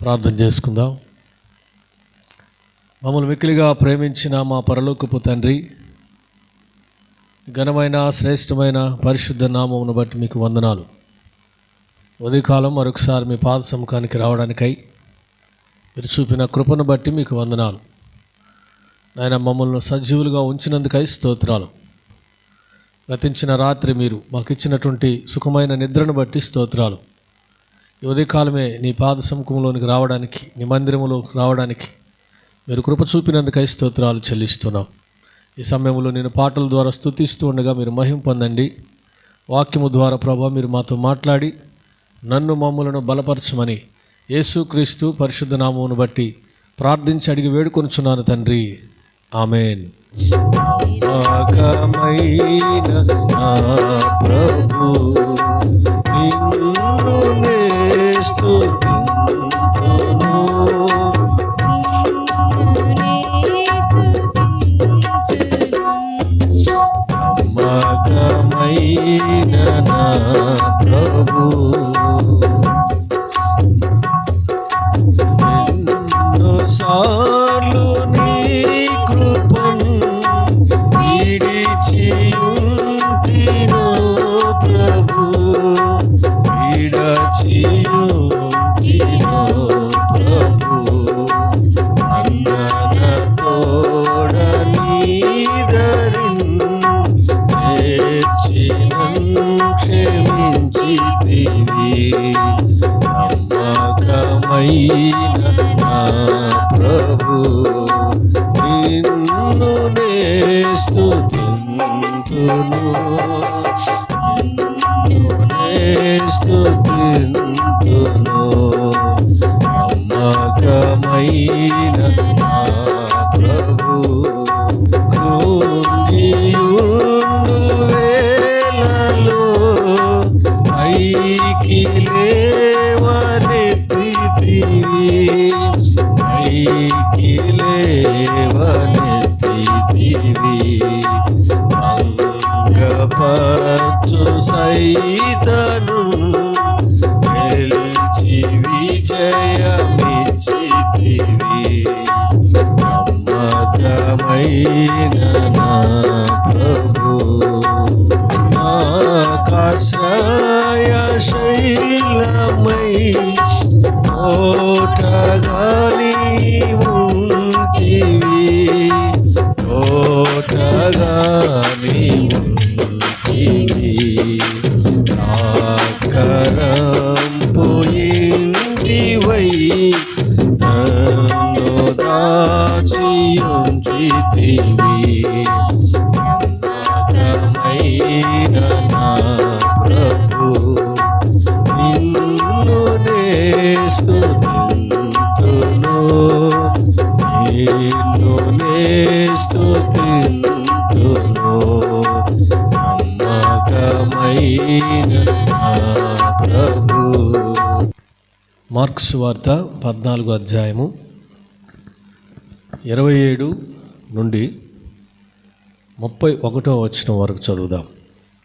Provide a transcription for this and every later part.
ప్రార్థన చేసుకుందాం. మమ్మల్ని మిక్కిలిగా ప్రేమించిన మా పరలోకపు తండ్రి, ఘనమైన శ్రేష్టమైన పరిశుద్ధ నామమును బట్టి మీకు వందనాలు. ఉదయకాలం మరొకసారి మీ పాద సముఖానికి రావడానికై మీరు చూపిన కృపను బట్టి మీకు వందనాలు. నాయన, మమ్మల్ని సజీవులుగా ఉంచినందుకై స్తోత్రాలు. గతించిన రాత్రి మీరు మాకు ఇచ్చినటువంటి సుఖమైన నిద్రను బట్టి స్తోత్రాలు. ఈ ఉదయకాలమే నీ పాద సముఖంలోనికి రావడానికి, నీ మందిరంలోకి రావడానికి మీరు కృప చూపినందుకై స్తోత్రాలు చెల్లిస్తున్నాం. ఈ సమయంలో నేను పాటల ద్వారా స్తుతిస్తూ ఉండగా మీరు మహిమ పొందండి. వాక్యము ద్వారా ప్రభా మీరు మాతో మాట్లాడి నన్ను మమ్ములను బలపరచమని యేసుక్రీస్తు పరిశుద్ధ నామమును బట్టి ప్రార్థించి అడిగి వేడుకొనుచున్నాను తండ్రి, ఆమేన్. ప్రభు నిన్ను స్తుతింతును, నమ్మకమైన నా ప్రభు ఎన్నోసార్లు నీ కృపను విడిచియుంటినో ప్రభు, విడచియుంటినో ప్రభు, అందనతోడ నీదరిన్ చేర్చినన్ క్షమించితివి. నమ్మకమైన నా ప్రభు నిన్ను నే స్తుతింతును, స్తుతింతును. నమ్మకమైన నా ప్రభు కృంగియుండు వేళలో పైకి లేవనెత్తితివి, పైకి లేవనెత్తితివి. అంగపరచు సైతను గెలిచి విజయమిచ్చితివి. నమ్మకమైన నా ప్రభు నాకాశ్రయ శైలమై తోటగా నీవుంటివి, తోటగా నీవుంటివి. నాకరంపు ఇంటివై నన్ను దాచియుంచితివి. నమ్మకమైన నా ప్రభు నిన్ను నే స్తుతింతును, నిన్ను నే స్తుతింతును. నమ్మకమైన నా ప్రభు. మార్క్స్ వార్త 14వ అధ్యాయము 27 నుండి 31వ వచనం వరకు చదువుదాం.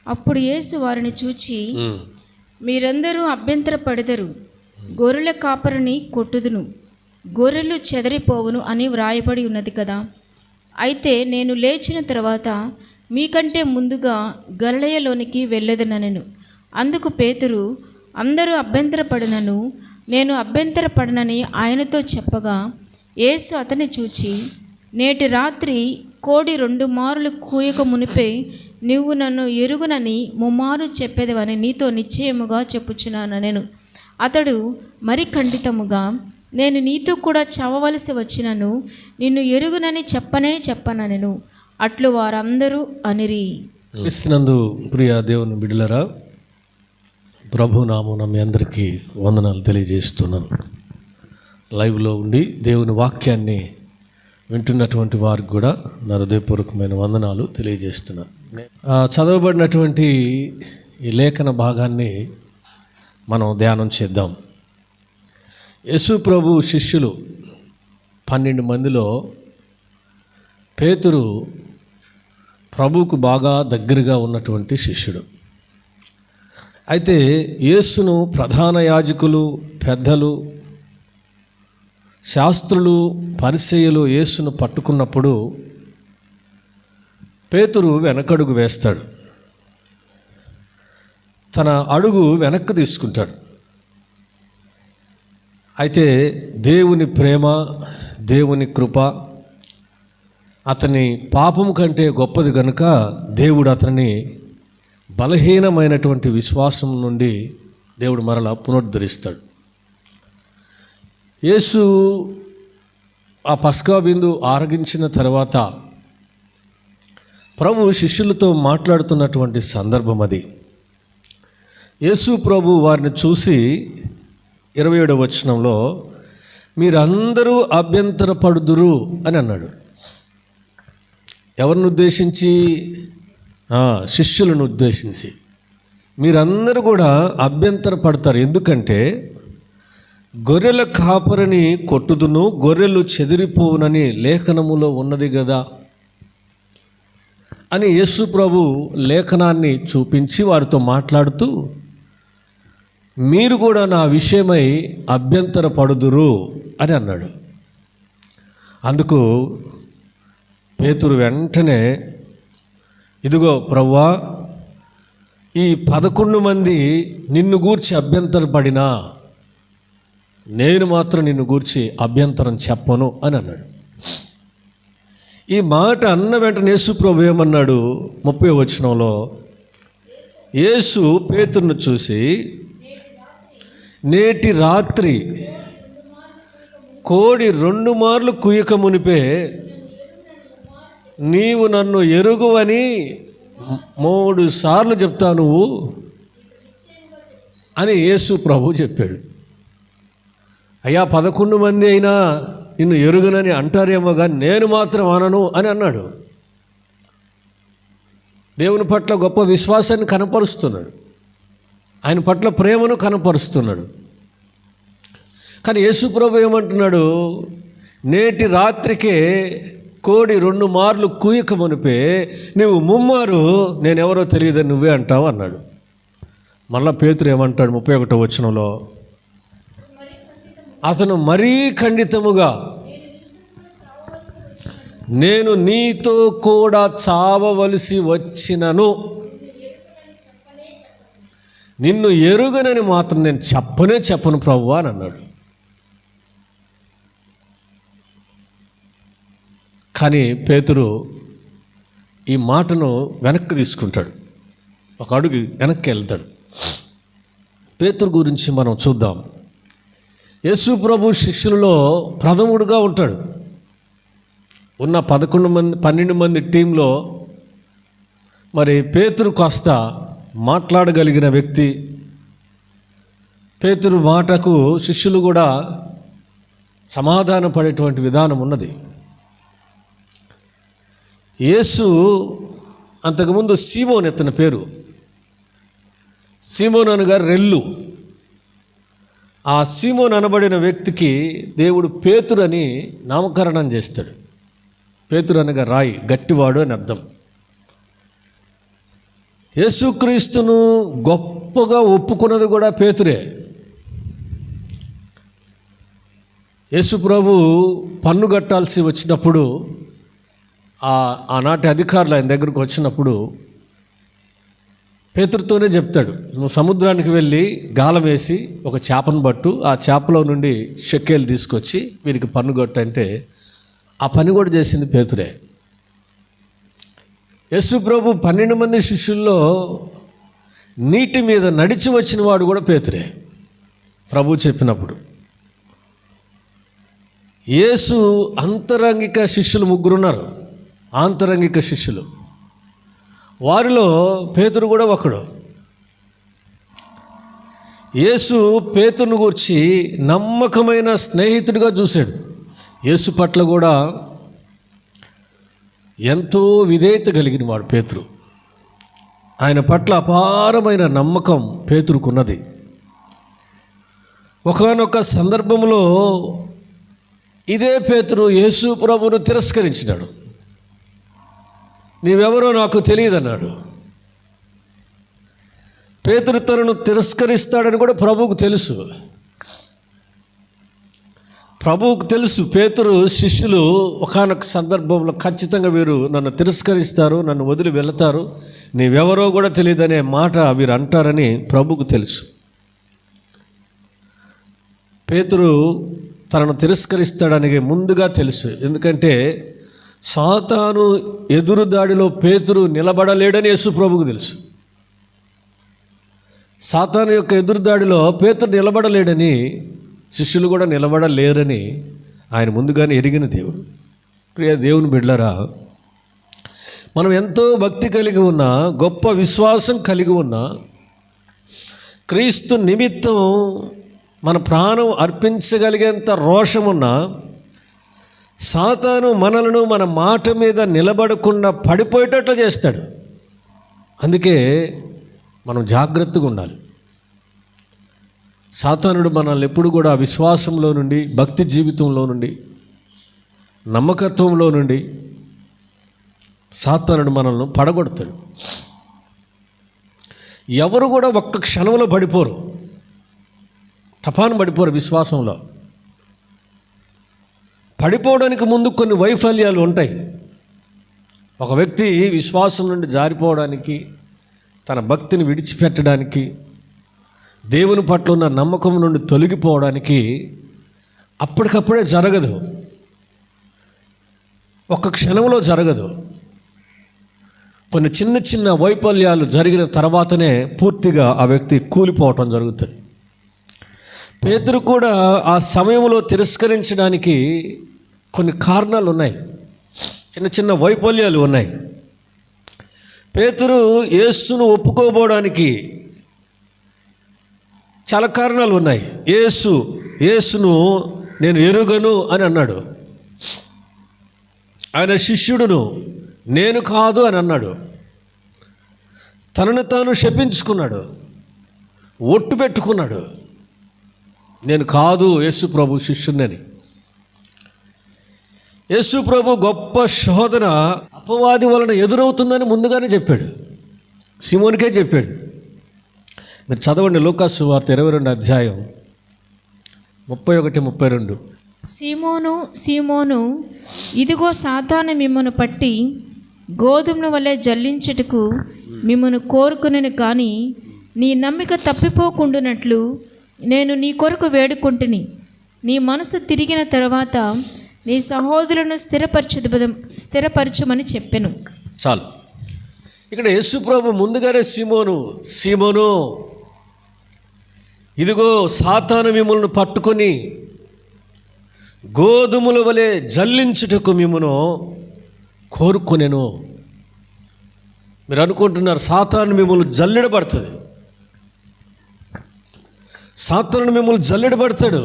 అప్పుడు యేసు వారిని చూచి, మీరందరూ అభ్యంతరపడెదరు, గొర్రెల కాపరిని కొట్టుదును, గొర్రెలు చెదరిపోవును అని వ్రాయబడి ఉన్నది కదా. అయితే నేను లేచిన తర్వాత మీకంటే ముందుగా గలిలయలోనికి వెళ్ళెదనెను. అందుకు పేతురు, అందరూ అభ్యంతరపడినను నేను అభ్యంతరపడనని ఆయనతో చెప్పగా, యేసు అతన్ని చూచి, నేటి రాత్రి కోడి 2 మారులు కూయక మునిపే నువ్వు నన్ను ఎరుగునని ముమ్మారు చెప్పేదవని నీతో నిశ్చయముగా చెప్పుచున్నానెను. అతడు మరి ఖండితముగా, నేను నీతో కూడా చావవలసి వచ్చినను నిన్ను ఎరుగునని చెప్పనెను. అట్లు వారందరూ అనిరి. క్రీస్తునందు ప్రియ దేవుని బిడ్డలారా, ప్రభు నామమున మీ అందరికీ వందనాలు తెలియజేస్తున్నాను. లైవ్లో ఉండి దేవుని వాక్యాన్ని వింటున్నటువంటి వారికి కూడా నా హృదయపూర్వకమైన వందనాలు తెలియజేస్తున్నాను. చదవబడినటువంటి ఈ లేఖన భాగాన్ని మనం ధ్యానం చేద్దాం. యేసు ప్రభు శిష్యులు 12 మందిలో పేతురు ప్రభువుకు బాగా దగ్గరగా ఉన్నటువంటి శిష్యుడు. అయితే యేసును ప్రధాన యాజకులు, పెద్దలు శాస్త్రులు పరిసయ్యులు యేసును పట్టుకున్నప్పుడు పేతురు వెనకడుగు వేస్తాడు, తన అడుగు వెనక్కి తీసుకుంటాడు. అయితే దేవుని ప్రేమ, దేవుని కృప అతని పాపం కంటే గొప్పది కనుక దేవుడు అతన్ని బలహీనమైనటువంటి విశ్వాసం నుండి దేవుడు మరలా పునరుద్ధరిస్తాడు. యేసు ఆ పస్కా బిందు ఆరగించిన తర్వాత ప్రభు శిష్యులతో మాట్లాడుతున్నటువంటి సందర్భం అది. యేసు ప్రభు వారిని చూసి 27వ వచనంలో మీరందరూ అభ్యంతరపడుదురు అని అన్నాడు. ఎవరిని ఉద్దేశించి? శిష్యులను ఉద్దేశించి. మీరందరూ కూడా అభ్యంతరపడతారు. ఎందుకంటే గొర్రెల కాపరిని కొట్టుదును, గొర్రెలు చెదిరిపోవునని లేఖనములో ఉన్నది కదా అని యేసు ప్రభు లేఖనాన్ని చూపించి వారితో మాట్లాడుతూ, మీరు కూడా నా విషయమై అభ్యంతరపడుదురు అని అన్నాడు. అందుకు పేతురు వెంటనే, ఇదిగో ప్రభువా, ఈ 11 మంది నిన్ను గూర్చి అభ్యంతరపడినా నేను మాత్రం నిన్ను గూర్చి అభ్యంతరం చెప్పను అని అన్నాడు. ఈ మాట అన్న వెంటనే యేసు ప్రభు ఏమన్నాడు? 30వ వచనంలో యేసు పేతురును చూసి, నేటి రాత్రి కోడి 2 మార్లు కుయ్యక మునిపే నీవు నన్ను ఎరుగువని 3 సార్లు చెప్తావు నువ్వు అని యేసు ప్రభు చెప్పాడు. అయ్యా, 11 మంది అయినా నిన్ను ఎరుగునని అంటారేమో కానీ నేను మాత్రం అనను అని అన్నాడు. దేవుని పట్ల గొప్ప విశ్వాసాన్ని కనపరుస్తున్నాడు, ఆయన పట్ల ప్రేమను కనపరుస్తున్నాడు. కానీ యేసు ప్రభు ఏమంటున్నాడు? నేటి రాత్రికే కోడి 2 మార్లు కూయక మునిపే నువ్వు 3 మారు నేనెవరో తెలియదని నువ్వే అంటావు అన్నాడు. మళ్ళా పేతురు ఏమంటాడు? 31వ వచనంలో అతను మరీ ఖండితముగా, నేను నీతో కూడా చావవలసి వచ్చినను, నిన్ను ఎరుగనని మాత్రం నేను చెప్పను ప్రభువా అని అన్నాడు. కానీ పేతురు ఈ మాటను వెనక్కి తీసుకుంటాడు, ఒక అడుగు వెనక్కి వెళ్తాడు. పేతురు గురించి మనం చూద్దాం. యేసు ప్రభు శిష్యులలో ప్రథముడుగా ఉంటాడు. ఉన్న 12 మంది టీంలో మరి పేతురు కాస్త మాట్లాడగలిగిన వ్యక్తి. పేతురు మాటకు శిష్యులు కూడా సమాధాన పడేటువంటి విధానం ఉన్నది. యేసు అంతకుముందు సీమోన్ ఎత్తన పేరు. సీమోన్ అనగా రెల్లు. ఆ సీమోన్ అనబడిన వ్యక్తికి దేవుడు పేతురు అని నామకరణం చేస్తాడు. పేతురు అనగా రాయి, గట్టివాడు అని అర్థం. యేసుక్రీస్తును గొప్పగా ఒప్పుకున్నది కూడా పేతురే. యేసు ప్రభు పన్ను కట్టాల్సి వచ్చినప్పుడు ఆనాటి అధికారులు ఆయన దగ్గరకు వచ్చినప్పుడు పేతురుతోనే చెప్తాడు, నువ్వు సముద్రానికి వెళ్ళి గాలం వేసి ఒక చేపను పట్టు, ఆ చేపలో నుండి షెక్కేలు తీసుకొచ్చి వీరికి పన్ను కొట్టంటే ఆ పని కూడా చేసింది పేతురే. యేసు ప్రభు 12 మంది శిష్యుల్లో నీటి మీద నడిచి వచ్చిన వాడు కూడా పేతురే. ప్రభు చెప్పినప్పుడు యేసు అంతరంగిక శిష్యులు 3 ఉన్నారు. ఆంతరంగిక శిష్యులు, వారిలో పేతురు కూడా ఒకడు. యేసు పేతురును గూర్చి నమ్మకమైన స్నేహితుడిగా చూశాడు. యేసు పట్ల కూడా ఎంతో విధేయత కలిగిన వాడు పేతురు. ఆయన పట్ల అపారమైన నమ్మకం పేతురుకున్నది. ఒకానొక సందర్భంలో ఇదే పేతురు యేసు ప్రభువును తిరస్కరించినాడు. నీవెవరో నాకు తెలియదన్నాడు. పేతురు తనను తిరస్కరిస్తాడని కూడా ప్రభువుకు తెలుసు. ప్రభువుకు తెలుసు పేతురు శిష్యులు ఒకానొక సందర్భంలో ఖచ్చితంగా వీరు నన్ను తిరస్కరిస్తారు, నన్ను వదిలి వెళతారు, నీవెవరో కూడా తెలియదనే మాట వీరు అంటారని ప్రభువుకు తెలుసు. పేతురు తనను తిరస్కరిస్తాడని ముందుగా తెలుసు. ఎందుకంటే సాతాను ఎదురుదాడిలో పేతురు నిలబడలేడని యేసు ప్రభువుకు తెలుసు. సాతాను యొక్క ఎదురుదాడిలో పేతురు నిలబడలేడని, శిష్యులు కూడా నిలబడలేరని ఆయన ముందుగానే ఎరిగిన దేవుడు. ప్రియ దేవుని బిడ్డలారా, మనం ఎంతో భక్తి కలిగి ఉన్నా, గొప్ప విశ్వాసం కలిగి ఉన్నా, క్రీస్తు నిమిత్తం మన ప్రాణం అర్పించగలిగేంత రోషమున్నా, సాతాను మనలను మన మాట మీద నిలబడకుండా పడిపోయేటట్లు చేస్తాడు. అందుకే మనం జాగ్రత్తగా ఉండాలి. సాతానుడు మనల్ని ఎప్పుడు కూడా విశ్వాసంలో నుండి, భక్తి జీవితంలో నుండి, నమ్మకత్వంలో నుండి సాతానుడు మనల్ని పడగొడతాడు. ఎవరు కూడా ఒక్క క్షణంలో పడిపోరు, టపాను పడిపోరు. విశ్వాసంలో పడిపోవడానికి ముందు కొన్ని వైఫల్యాలు ఉంటాయి. ఒక వ్యక్తి విశ్వాసం నుండి జారిపోవడానికి, తన భక్తిని విడిచిపెట్టడానికి, దేవుని పట్ల ఉన్న నమ్మకం నుండి తొలగిపోవడానికి అప్పటికప్పుడే జరగదు, ఒక క్షణంలో జరగదు. కొన్ని చిన్న చిన్న వైఫల్యాలు జరిగిన తర్వాతనే పూర్తిగా ఆ వ్యక్తి కూలిపోవటం జరుగుతుంది. పేతురు కూడా ఆ సమయంలో తిరస్కరించడానికి కొన్ని కారణాలు ఉన్నాయి, చిన్న చిన్న వైఫల్యాలు ఉన్నాయి. పేతురు యేసును ఒప్పుకోబోవడానికి చాలా కారణాలు ఉన్నాయి. యేసును నేను ఎరుగను అని అన్నాడు. ఆయన శిష్యుడును నేను కాదు అని అన్నాడు. తనను తాను శపించుకున్నాడు, ఒట్టు పెట్టుకున్నాడు, నేను కాదు యేసు ప్రభు శిష్యుడిని. యేసు ప్రభు గొప్ప శోధన అపవాది వలన ఎదురవుతుందని ముందుగానే చెప్పాడు, సీమోనికే చెప్పాడు. మీరు చదవండి లూకాసు సువార్త 22 అధ్యాయం 31-32. సీమోను సీమోను, ఇదిగో సాతాను మిమ్మను పట్టి గోధుమల వలె జల్లించుటకు మిమ్మను కోరుకునేను, కానీ నీ నమ్మిక తప్పిపోకుండునట్లు నేను నీ కొరకు వేడుకుంటుని. నీ మనసు తిరిగిన తర్వాత నీ సహోదరులను స్థిరపరచుమని చెప్పెను. చాలు. ఇక్కడ యేసు ప్రభు ముందుగానే సీమోను, ఇదిగో సాతాను మిమ్మల్ని పట్టుకొని గోధుమల వలె జల్లించుటకు మిమ్మను కోరుకునేను. మీరు అనుకుంటున్నారు సాతాను మిమ్మల్ని జల్లెడబడుతుంది, సాతాను మిమ్మల్ని జల్లెడబడతాడు.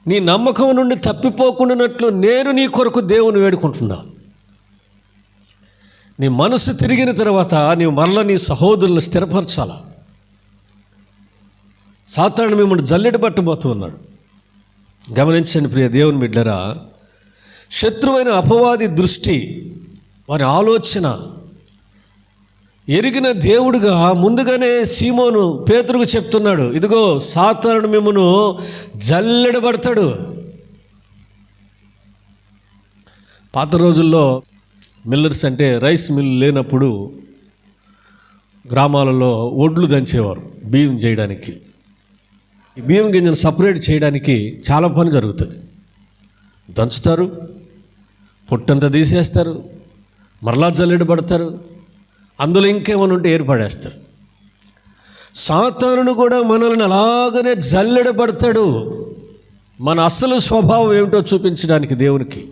నీ నమ్మకం నుండి తప్పిపోకుండానట్లు నేను నీ కొరకు దేవుని వేడుకుంటున్నా. నీ మనసు తిరిగిన తర్వాత నీవు మరలా నీ సహోదరులను స్థిరపరచాలా. సాతాను మిమ్మల్ని జల్లెడ పట్టబోతూ ఉన్నాడు. గమనించండి ప్రియ దేవుని బిడ్డలారా, శత్రువైన అపవాది దృష్టి, వారి ఆలోచన ఎరిగిన దేవుడుగా ముందుగానే సీమోను పేతురుకు చెప్తున్నాడు, ఇదిగో సాతాను మిమ్మను జల్లెడబడతాడు. పాత రోజుల్లో మిల్లర్స్ అంటే రైస్ మిల్ లేనప్పుడు గ్రామాలలో ఒడ్లు దంచేవారు బియ్యం చేయడానికి. ఈ బియ్యం గింజను సపరేట్ చేయడానికి చాలా పని జరుగుతుంది. దంచుతారు, పొట్టంతా తీసేస్తారు, మరలా జల్లెడబడతారు, అందులో ఇంకేమైనా ఉంటే ఏర్పడేస్తారు. సాతానును కూడా మనల్ని అలాగనే జల్లెడబడతాడు. మన అసలు స్వభావం ఏమిటో చూపించడానికి, దేవునికి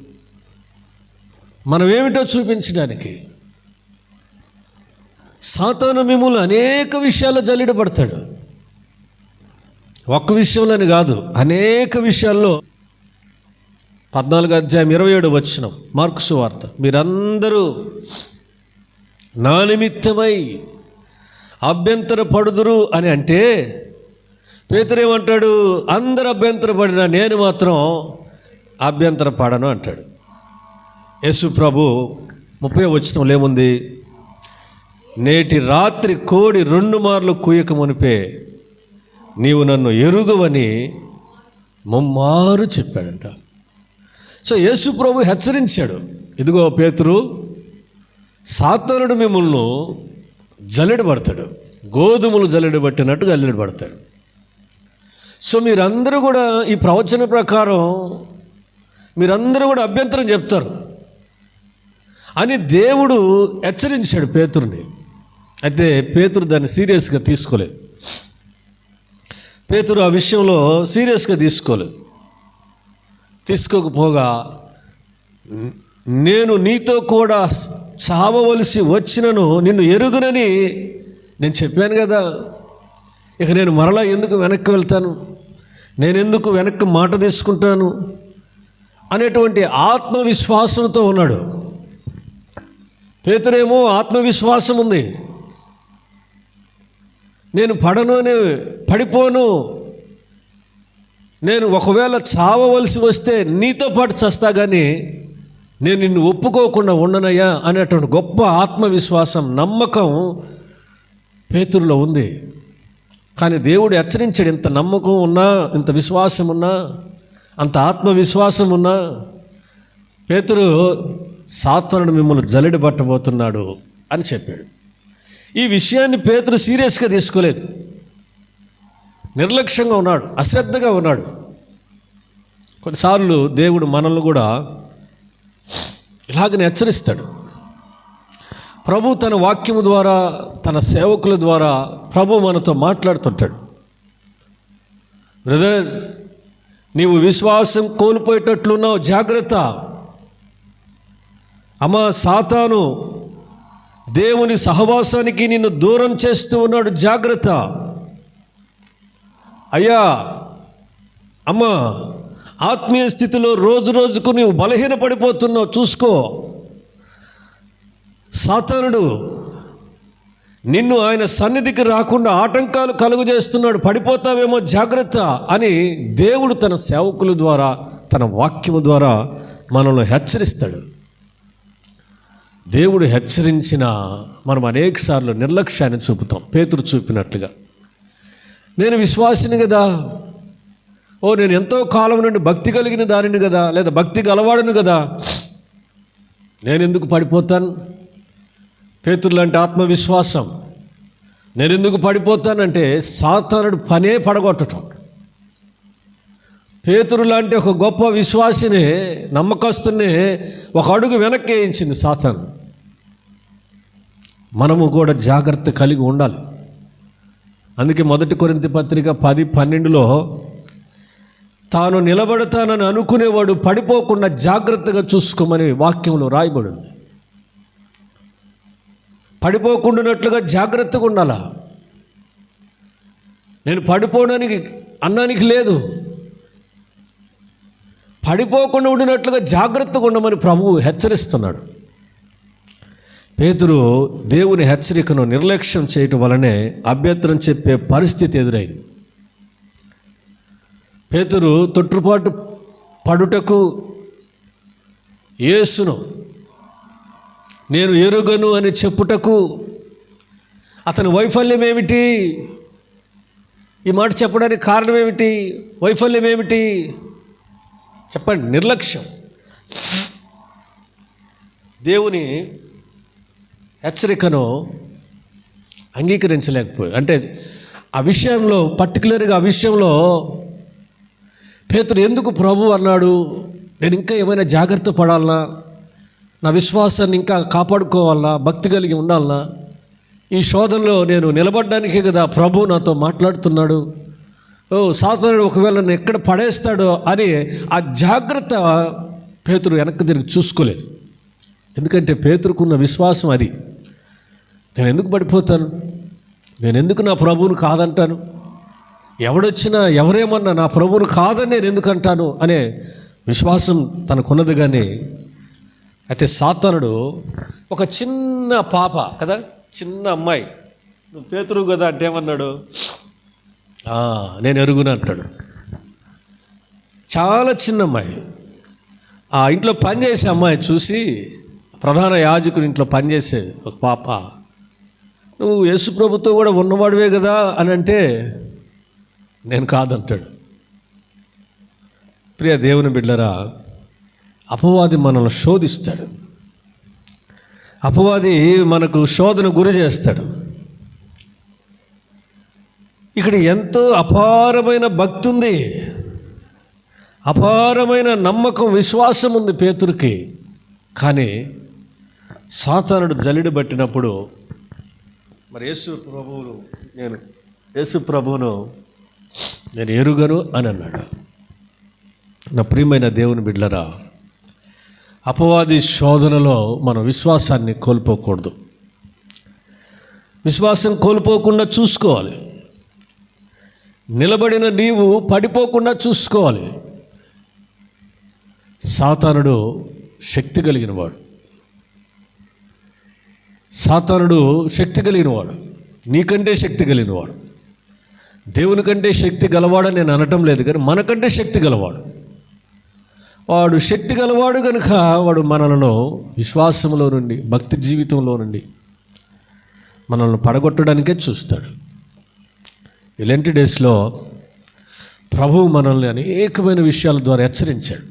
మనం ఏమిటో చూపించడానికి. సాతాను మిమ్మల్ని అనేక విషయాల్లో జల్లెడబడతాడు. ఒక్క విషయంలోని కాదు, అనేక విషయాల్లో. 14 అధ్యాయం 27 వచనం మార్కు సువార్త, మీరందరూ నా నిమిత్తమై అభ్యంతర పడుదురు అని అంటే పేతురు ఏమంటాడు? అందరు అభ్యంతర పడినా నేను మాత్రం అభ్యంతర పడను అంటాడు. యేసు ప్రభు 30వ వచనంలో ఏముంది? నేటి రాత్రి కోడి 2 మార్లు కూయక మునిపే నీవు నన్ను ఎరుగవని ముమ్మారు చెప్పాడంట. సో యేసు ప్రభు హెచ్చరించాడు, ఇదిగో పేతురు, సాతానుడు మిమ్మల్ని జల్లెడ పడతాడు, గోధుమలు జల్లెడ పట్టినట్టుగా జల్లెడ పడతాడు. సో మీరందరూ కూడా ఈ ప్రవచన ప్రకారం మీరందరూ కూడా అభ్యంతరం చెప్తారు అని దేవుడు హెచ్చరించాడు పేతురుని. అయితే పేతురు దాన్ని సీరియస్గా తీసుకోలేదు. పేతురు ఆ విషయంలో సీరియస్గా తీసుకోకపోగా, నేను నీతో కూడా చావవలసి వచ్చినను నిన్ను ఎరుగునని నేను చెప్పాను కదా, ఇక నేను మరలా ఎందుకు వెనక్కి వెళ్తాను, నేను ఎందుకు వెనక్కి మాట తీసుకుంటాను అనేటువంటి ఆత్మవిశ్వాసంతో ఉన్నాడు. పేతురేమో ఆత్మవిశ్వాసం ఉంది, నేను పడిపోను, నేను ఒకవేళ చావవలసి వస్తే నీతో పాటు చస్తా కానీ నేను నిన్ను ఒప్పుకోకుండా ఉండనయ్యా అనేటువంటి గొప్ప ఆత్మవిశ్వాసం, నమ్మకం పేతురులో ఉంది. కానీ దేవుడు హెచ్చరించాడు, ఇంత నమ్మకం ఉన్నా, ఇంత విశ్వాసం ఉన్నా, అంత ఆత్మవిశ్వాసం ఉన్నా పేతురు సాతానుడు మిమ్మల్ని జల్లెడ పట్టబోతున్నాడు అని చెప్పాడు. ఈ విషయాన్ని పేతురు సీరియస్గా తీసుకోలేదు, నిర్లక్ష్యంగా ఉన్నాడు, అశ్రద్ధగా ఉన్నాడు. కొన్నిసార్లు దేవుడు మనల్ని కూడా ఇలాగనే హెచ్చరిస్తాడు. ప్రభు తన వాక్యము ద్వారా, తన సేవకుల ద్వారా ప్రభు మనతో మాట్లాడుతుంటాడు. బ్రదర్, నీవు విశ్వాసం కోల్పోయేటట్లున్నావు, జాగ్రత్త. అమ్మా, సాతాను దేవుని సహవాసానికి నిన్ను దూరం చేస్తూ ఉన్నాడు, జాగ్రత్త. అయ్యా, అమ్మా, ఆత్మీయ స్థితిలో రోజు రోజుకు నీవు బలహీనపడిపోతున్నావు, చూసుకో. సాతానుడు నిన్ను ఆయన సన్నిధికి రాకుండా ఆటంకాలు కలుగు చేస్తున్నాడు, పడిపోతావేమో, జాగ్రత్త అని దేవుడు తన సేవకుల ద్వారా, తన వాక్యము ద్వారా మనల్ని హెచ్చరిస్తాడు. దేవుడు హెచ్చరించిన మనం అనేకసార్లు నిర్లక్ష్యాన్ని చూపుతాం, పేతురు చూపినట్లుగా. నేను విశ్వాసిని కదా, నేను ఎంతో కాలం నుండి భక్తి కలిగిన దానిని కదా, లేదా భక్తి గలవాడను కదా, నేను ఎందుకు పడిపోతాను? పేతురు లాంటి ఆత్మవిశ్వాసం, నేను ఎందుకు పడిపోతానంటే సాతానుడు పనే పడగొట్టడం. పేతురు లాంటి ఒక గొప్ప విశ్వాసిని, నమ్మకస్తుని ఒక అడుగు వెనక్కి వేయించింది సాతాను. మనము కూడా జాగ్రత్త కలిగి ఉండాలి. అందుకే 1 కొరింథీ పత్రిక 10:12లో తాను నిలబడతానని అనుకునేవాడు పడిపోకుండా జాగ్రత్తగా చూసుకోమని వాక్యంలో రాయబడింది. పడిపోకుండానట్లుగా జాగ్రత్తగా ఉండాలా. నేను పడిపోవడానికి అన్నానికి లేదు, పడిపోకుండా ఉండినట్లుగా జాగ్రత్తగా ఉండమని ప్రభువు హెచ్చరిస్తున్నాడు. పేతురు దేవుని హెచ్చరికను నిర్లక్ష్యం చేయటం వలనే అభ్యంతరం చెప్పే పరిస్థితి ఎదురైంది. పేతురు తొట్టుపాటు పడుటకు యేసును నేను ఎరుగను అని చెప్పుటకు అతని వైఫల్యం ఏమిటి? ఈ మాట చెప్పడానికి కారణం ఏమిటి? వైఫల్యం ఏమిటి చెప్పండి? నిర్లక్ష్యం. దేవుని హెచ్చరికను అంగీకరించలేకపోయాడు. అంటే ఆ విషయంలో, పర్టికులర్గా ఆ విషయంలో పేతురు ఎందుకు ప్రభు అన్నాడు, నేను ఇంకా ఏమైనా జాగ్రత్త పడాలనా, నా విశ్వాసాన్ని ఇంకా కాపాడుకోవాలనా, భక్తి కలిగి ఉండాలనా, ఈ శోధనలో నేను నిలబడడానికే కదా ప్రభు నాతో మాట్లాడుతున్నాడు, సాతానుడు ఒకవేళ నన్ను ఎక్కడ పడేస్తాడో అని ఆ జాగ్రత్త పేతురు వెనక్కి తిరిగి చూసుకోలేదు. ఎందుకంటే పేతురుకున్న విశ్వాసం అది. నేను ఎందుకు పడిపోతాను, నేను ఎందుకు నా ప్రభువును కాదంటాను, ఎవడొచ్చినా ఎవరేమన్నా నా ప్రభువును కాదని నేను ఎందుకు అంటాను అనే విశ్వాసం తనకున్నది. కానీ అయితే సాతానుడు ఒక చిన్న పాప కదా, చిన్న అమ్మాయి, నువ్వు పేతురు కదా అంటే ఏమన్నాడు, నేను ఎరుగును అంటాడు. చాలా చిన్న అమ్మాయి, ఆ ఇంట్లో పనిచేసే అమ్మాయి చూసి, ప్రధాన యాజకుడి ఇంట్లో పనిచేసే ఒక పాప, నువ్వు యేసు ప్రభుతో కూడా ఉన్నవాడివే కదా అని అంటే, నేను కాదంటాడు. ప్రియ దేవుని బిడ్డలారా, అపవాది మనల్ని శోధిస్తాడు. అపవాది మనకు శోధన గురి చేస్తాడు. ఇక్కడ ఎంతో అపారమైన భక్తి ఉంది, అపారమైన నమ్మకం, విశ్వాసం ఉంది పేతురుకి. కానీ సాతానుడు జల్లెడ పట్టినప్పుడు మరి యేసు ప్రభువును నేను ఎరుగను అని అన్నాడు. నా ప్రియమైన దేవుని బిడ్డలారా, అపవాది శోధనలో మనం విశ్వాసాన్ని కోల్పోకూడదు. విశ్వాసం కోల్పోకుండా చూసుకోవాలి. నిలబడిన నీవు పడిపోకుండా చూసుకోవాలి. సాతానుడు శక్తి కలిగినవాడు. సాతానుడు శక్తి కలిగినవాడు, నీకంటే శక్తి కలిగినవాడు. దేవుని కంటే శక్తి గలవాడని నేను అనటం లేదు, కానీ మనకంటే శక్తి గలవాడు. వాడు శక్తి గలవాడు కనుక వాడు మనలను విశ్వాసంలో నుండి, భక్తి జీవితంలో నుండి మనల్ని పడగొట్టడానికే చూస్తాడు. ఇలాంటి డేస్లో ప్రభువు మనల్ని అనేకమైన విషయాల ద్వారా హెచ్చరించాడు.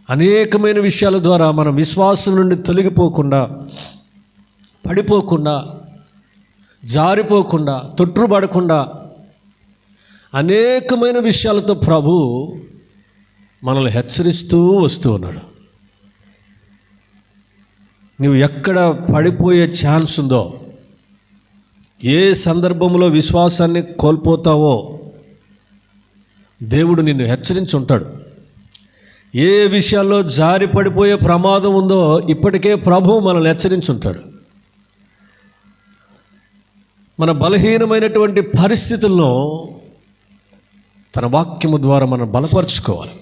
అనేకమైన విషయాల ద్వారా మనం విశ్వాసం నుండి తొలగిపోకుండా, పడిపోకుండా, జారిపోకుండా, తొట్టుపడకుండా అనేకమైన విషయాలతో ప్రభు మనల్ని హెచ్చరిస్తూ వస్తూ ఉన్నాడు. నువ్వు ఎక్కడ పడిపోయే ఛాన్స్ ఉందో, ఏ సందర్భంలో విశ్వాసాన్ని కోల్పోతావో దేవుడు నిన్ను హెచ్చరించి ఉంటాడు. ఏ విషయాల్లో జారి పడిపోయే ప్రమాదం ఉందో ఇప్పటికే ప్రభువు మనల్ని హెచ్చరించి ఉంటాడు. మన బలహీనమైనటువంటి పరిస్థితుల్లో తన వాక్యము ద్వారా మనం బలపరుచుకోవాలి.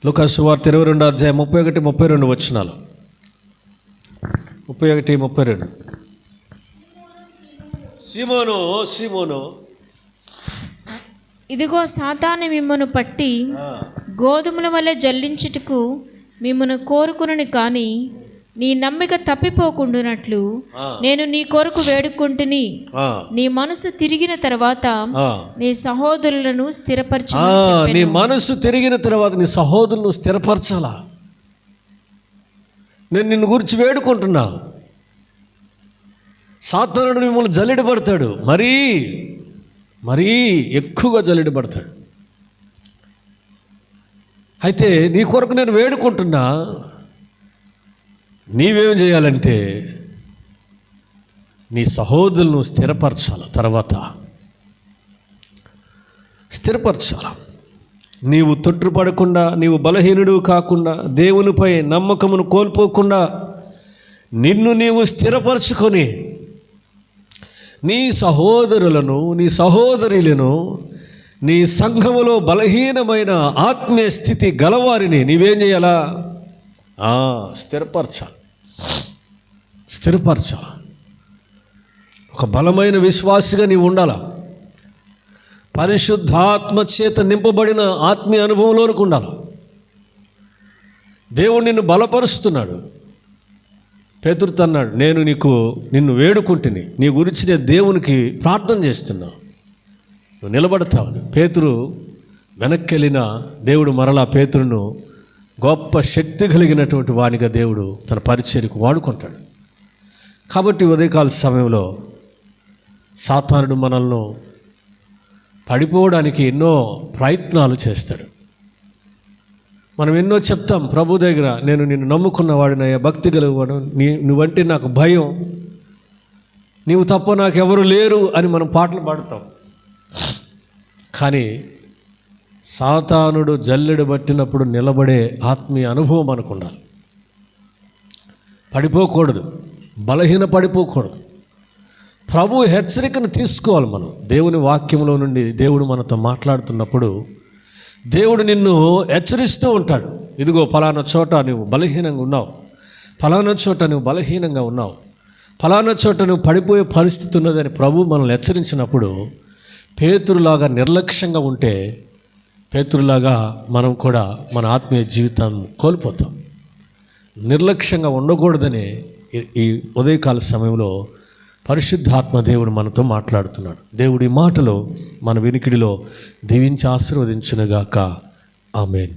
లూకా సువార్త 22వ అధ్యాయం 31-32 వచనాలు. 31-32. సీమోను ఇదిగో సాతాను మిమ్మను పట్టి గోధుమల వలె జల్లించుటకు మిమ్మను కోరుకునని కానీ నీ నమ్మిక తప్పిపోకుండానట్లు నేను నీ కొరకు వేడుకుంటుని నీ మనసు తిరిగిన తర్వాత నీ సహోదరులను స్థిరపరచు. నీ మనసు తిరిగిన తర్వాత నీ సహోదరులను స్థిరపరచాలా. నేను నిన్ను గురించి వేడుకుంటున్నా. సాతానుడు మిమ్మల్ని జల్లెడబడతాడు, మరీ ఎక్కువగా జల్లెడబడతాడు. అయితే నీ కొరకు నేను వేడుకుంటున్నా. నీవేం చేయాలంటే నీ సహోదరులను స్థిరపరచాలి. తర్వాత స్థిరపరచాలి. నీవు తొట్టుపడకుండా, నీవు బలహీనుడు కాకుండా, దేవునిపై నమ్మకమును కోల్పోకుండా నిన్ను నీవు స్థిరపరచుకొని నీ సహోదరులను, నీ సహోదరులను, నీ సంఘములో బలహీనమైన ఆత్మీయ స్థితి గలవారిని నీవేం చేయాలా? స్థిరపరచాలి. ఒక బలమైన విశ్వాసిగా నీవు ఉండాలా. పరిశుద్ధాత్మ చేత నింపబడిన ఆత్మీయ అనుభవంలోనికి ఉండాలి. దేవుడు నిన్ను బలపరుస్తున్నాడు. పేతురుతో అన్నాడు, నేను నిన్ను వేడుకుంటుని, నీ గురించి నేను దేవునికి ప్రార్థన చేస్తున్నావు, నువ్వు నిలబడతావు. పేతురు వెనక్కి వెళ్ళిన దేవుడు మరలా పేతురును గొప్ప శక్తి కలిగినటువంటి వానిగా దేవుడు తన పరిచర్యకు వాడుకుంటాడు. కాబట్టి ఉదయకాల సమయంలో సాతానుడు మనల్ని పడిపోవడానికి ఎన్నో ప్రయత్నాలు చేస్తాడు. మనం ఎన్నో చెప్తాం ప్రభు దగ్గర, నేను నిన్ను నమ్ముకున్నవాడినయ్యా, భక్తి కలిగివాడు, నువ్వంటే నాకు భయం, నీవు తప్ప నాకెవరు లేరు అని మనం పాటలు పాడుతాం. కానీ సాతానుడు జల్లెడు పట్టినప్పుడు నిలబడే ఆత్మీయ అనుభవం మనకు ఉండాలి. పడిపోకూడదు, బలహీన పడిపోకూడదు. ప్రభు హెచ్చరికను తీసుకోవాలి. మనం దేవుని వాక్యంలో నుండి దేవుడు మనతో మాట్లాడుతున్నప్పుడు దేవుడు నిన్ను హెచ్చరిస్తూ ఉంటాడు. ఇదిగో ఫలానా చోట నువ్వు బలహీనంగా ఉన్నావు, ఫలానా చోట నువ్వు బలహీనంగా ఉన్నావు, ఫలానా చోట నువ్వు పడిపోయే పరిస్థితి ఉన్నదని ప్రభు మనల్ని హెచ్చరించినప్పుడు పేతురులాగా నిర్లక్ష్యంగా ఉంటే, పేతురులాగా మనం కూడా మన ఆత్మీయ జీవితాన్ని కోల్పోతాం. నిర్లక్ష్యంగా ఉండకూడదని ఈ ఉదయకాల సమయంలో పరిశుద్ధాత్మ దేవుడు మనతో మాట్లాడుతున్నాడు. దేవుడి మాటలో మన వినికిడిలో దీవించి ఆశీర్వదించునుగాక. ఆమేన్.